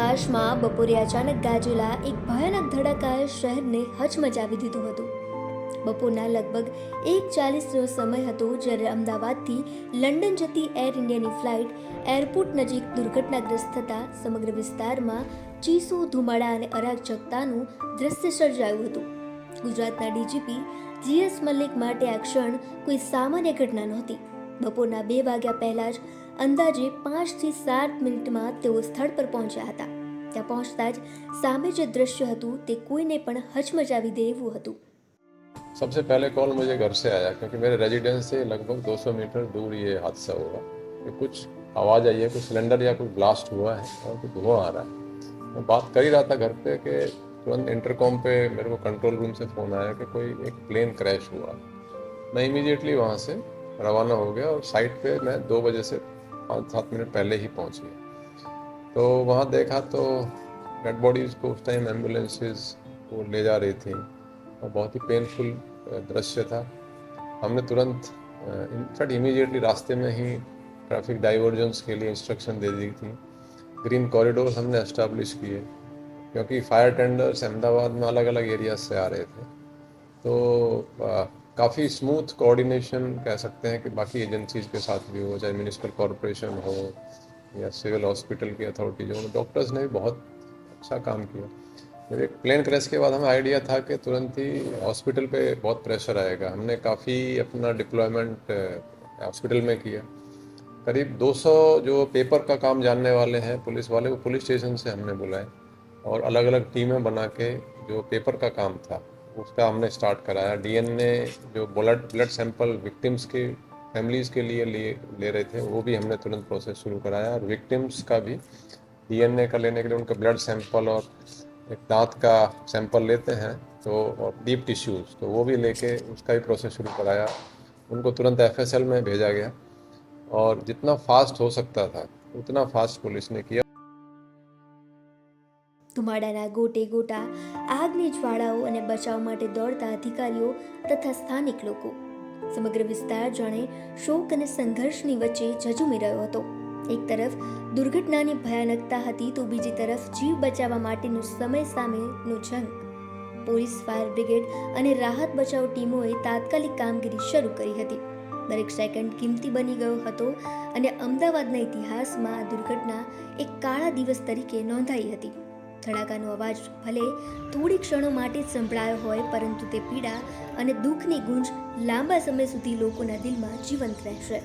આકાશમાં બપોરે અચાનક ગાજેલા એક ભયાનક ધડાકાએ શહેરને હચમચાવી દીધું હતું. બપોરના લગભગ 1:40નો સમય હતો જ્યારે અમદાવાદથી લંડન જતી એર ઇન્ડિયાની ફ્લાઇટ એરપોર્ટ નજીક દુર્ઘટનાગ્રસ્ત થતાં સમગ્ર વિસ્તારમાં ચીસો, ધુમાડા અને અરાજકતાનું દ્રશ્ય સર્જાયું હતું. ગુજરાતના ડીજીપી GS મલ્લિક માટે આ ક્ષણ કોઈ સામાન્ય ઘટના નહોતી. બપોરના 2 વાગ્યા પહેલા જ અંદાજે 5 થી 7 મિનિટમાં તેઓ સ્થળ પર પહોંચ્યા હતા. ત્યાં પહોંચતા જ સામે જે દ્રશ્ય હતું તે કોઈને પણ હચમચાવી દે એવું હતું. सबसे पहले कॉल मुझे घर से आया क्योंकि मेरे रेजिडेंस से लगभग 200 मीटर दूर ये हादसा हुआ कि कुछ आवाज़ आई है, कुछ सिलेंडर या कुछ ब्लास्ट हुआ है और कुछ धुआं आ रहा है. मैं बात कर ही रहा था घर पे कि तुरंत इंटरकॉम पे मेरे को कंट्रोल रूम से फ़ोन आया कि कोई एक प्लेन क्रैश हुआ. मैं इमीडिएटली वहाँ से रवाना हो गया और साइट पे मैं 2 बजे से 5-7 मिनट पहले ही पहुँच गया. तो वहाँ देखा तो डेड बॉडीज़ को उस टाइम एम्बुलेंसेस वो ले जा रही थी और बहुत ही पेनफुल दृश्य था. हमने तुरंत इनफैक्ट इमीडिएटली रास्ते में ही ट्रैफिक डाइवर्जेंस के लिए इंस्ट्रक्शन दे दी थी. ग्रीन कॉरिडोर हमने एस्टैब्लिश किए क्योंकि फायर टेंडर्स अहमदाबाद में अलग अलग एरियाज से आ रहे थे. तो काफ़ी स्मूथ कोऑर्डिनेशन कह सकते हैं कि बाकी एजेंसीज़ के साथ भी हो, चाहे म्यूनिसिपल कॉरपोरेशन हो या सिविल हॉस्पिटल की अथॉरिटीज हो. डॉक्टर्स ने भी बहुत अच्छा काम किया. जब एक प्लेन क्रैश के बाद हमें आइडिया था कि तुरंत ही हॉस्पिटल पे बहुत प्रेशर आएगा. हमने काफ़ी अपना डिप्लॉयमेंट हॉस्पिटल में किया. करीब 200 जो पेपर का काम जानने वाले हैं पुलिस वाले, वो पुलिस स्टेशन से हमने बुलाए और अलग अलग टीमें बना के जो पेपर का काम था उसका हमने स्टार्ट कराया. DNA जो ब्लड सैंपल विक्टिम्स के फैमिलीज़ के लिए ले रहे थे वो भी हमने तुरंत प्रोसेस शुरू कराया. और विक्टिम्स का भी DNA का लेने के लिए उनका ब्लड सैंपल और एक दांत का सैंपल लेते हैं तो और डीप टिश्यूज़ तो वो भी लेके उसका भी प्रोसेस शुरू कराया. उनको तुरंत FSL में भेजा गया और जितना फास्ट हो सकता था उतना फास्ट पुलिस ने किया. ધુમાડાના ગોટે ગોટા, આગની જ્વાળાઓ અને બચાવ માટે દોડતા અધિકારીઓ તથા સ્થાનિક લોકો. સમગ્ર વિસ્તાર જાણે શોક અને સંઘર્ષની વચ્ચે ઝઝૂમી રહ્યો હતો. એક તરફ દુર્ઘટનાની ભયાનકતા હતી તો બીજી તરફ જીવ બચાવવા માટેનો સમય સામેનો જંગ. પોલીસ, ફાયર બ્રિગેડ અને રાહત બચાવ ટીમોએ તાત્કાલિક કામગીરી શરૂ કરી હતી. દરેક સેકન્ડ કિંમતી બની ગયો હતો અને અમદાવાદના ઇતિહાસમાં આ દુર્ઘટના એક કાળા દિવસ તરીકે નોંધાઈ હતી. ધડાકાનો અવાજ ભલે થોડી ક્ષણો માટે જ સંભળાયો હોય પરંતુ તે પીડા અને દુઃખની ગુંજ લાંબા સમય સુધી લોકોના દિલમાં જીવંત રહેશે.